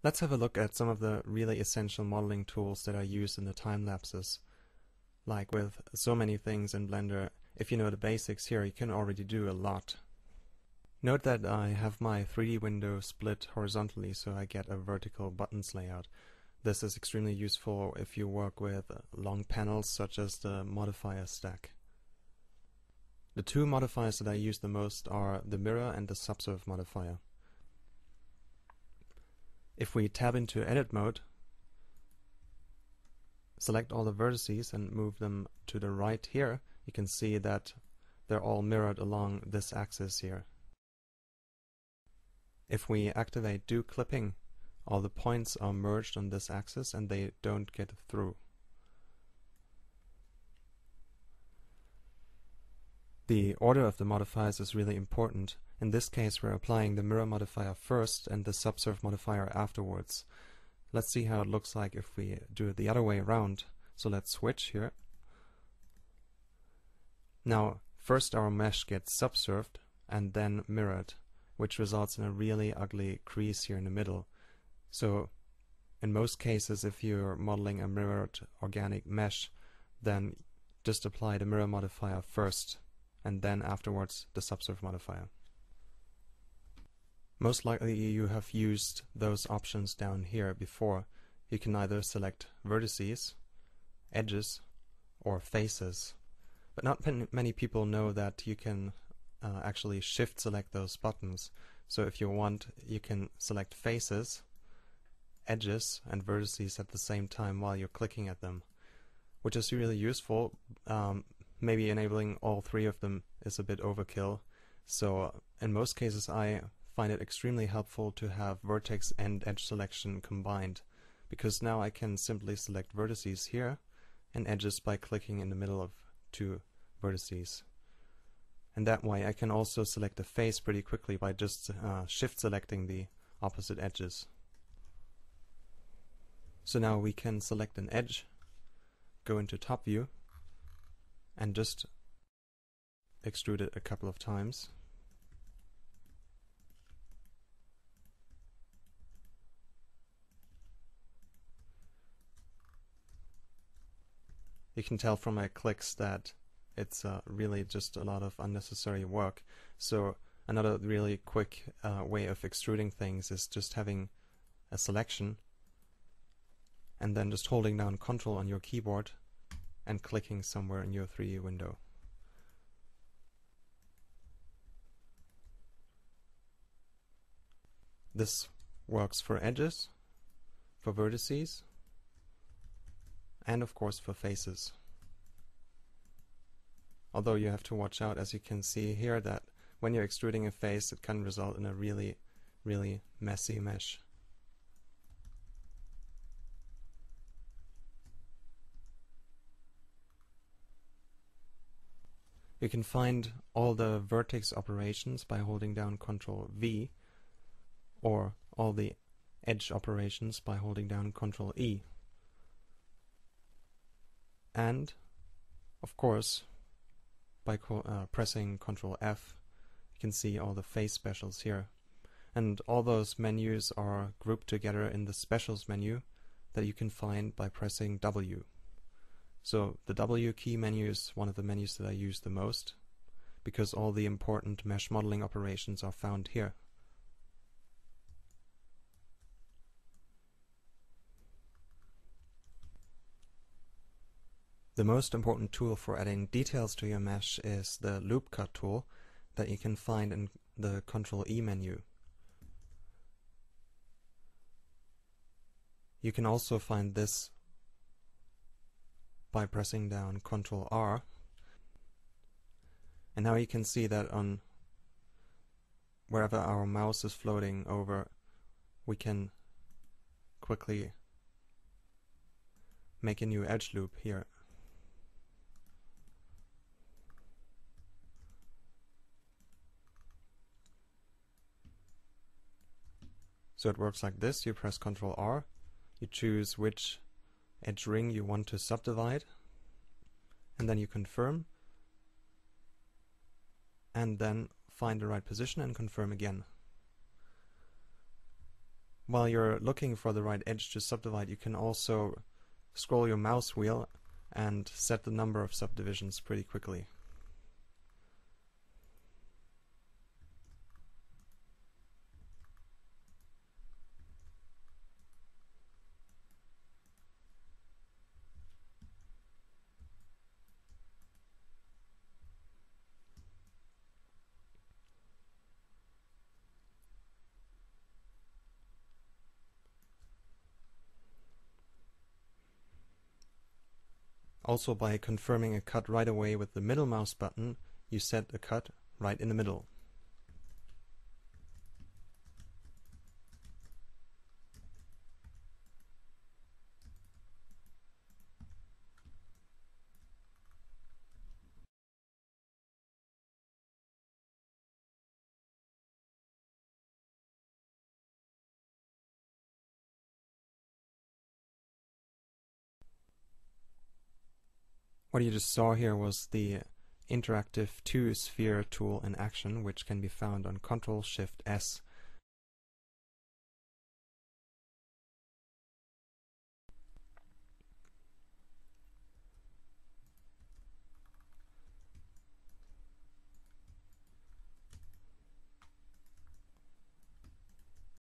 Let's have a look at some of the really essential modeling tools that are used in the time lapses. Like with so many things in Blender, if you know the basics here, you can already do a lot. Note that I have my 3D window split horizontally so I get a vertical buttons layout. This is extremely useful if you work with long panels such as the modifier stack. The two modifiers that I use the most are the mirror and the subsurf modifier. If we tab into edit mode, select all the vertices and move them to the right here, you can see that they're all mirrored along this axis here. If we activate do clipping, all the points are merged on this axis and they don't get through. The order of the modifiers is really important. In this case, we're applying the mirror modifier first and the subsurf modifier afterwards. Let's see how it looks like if we do it the other way around. So let's switch here. Now, first our mesh gets subsurfed and then mirrored, which results in a really ugly crease here in the middle. So, in most cases, if you're modeling a mirrored organic mesh, then just apply the mirror modifier first, and then afterwards the subsurf modifier. Most likely you have used those options down here before. You can either select vertices, edges, or faces. But not many people know that you can actually shift select those buttons. So if you want, you can select faces, edges, and vertices at the same time while you're clicking at them, which is really useful. Maybe enabling all three of them is a bit overkill. So in most cases I find it extremely helpful to have vertex and edge selection combined, because now I can simply select vertices here and edges by clicking in the middle of two vertices. And that way I can also select a face pretty quickly by just shift selecting the opposite edges. So now we can select an edge, go into top view, and just extrude it a couple of times. You can tell from my clicks that it's really just a lot of unnecessary work. So another really quick way of extruding things is just having a selection and then just holding down Ctrl on your keyboard and clicking somewhere in your 3D window. This works for edges, for vertices, and of course for faces. Although you have to watch out, as you can see here, that when you're extruding a face it can result in a really messy mesh. You can find all the vertex operations by holding down Ctrl V, or all the edge operations by holding down Ctrl E. And, of course, by pressing Ctrl F, you can see all the face specials here. And all those menus are grouped together in the specials menu that you can find by pressing W. So the W key menu is one of the menus that I use the most, because all the important mesh modeling operations are found here. The most important tool for adding details to your mesh is the loop cut tool that you can find in the Ctrl E menu. You can also find this by pressing down Ctrl R, and now you can see that on wherever our mouse is floating over, we can quickly make a new edge loop here. So it works like this. You press Ctrl R, you choose which edge ring you want to subdivide, and then you confirm, and then find the right position and confirm again. while you're looking for the right edge to subdivide, you can also scroll your mouse wheel and set the number of subdivisions pretty quickly. Also, by confirming a cut right away with the middle mouse button, you set a cut right in the middle. What you just saw here was the interactive 2-sphere tool in action, which can be found on Ctrl-Shift-S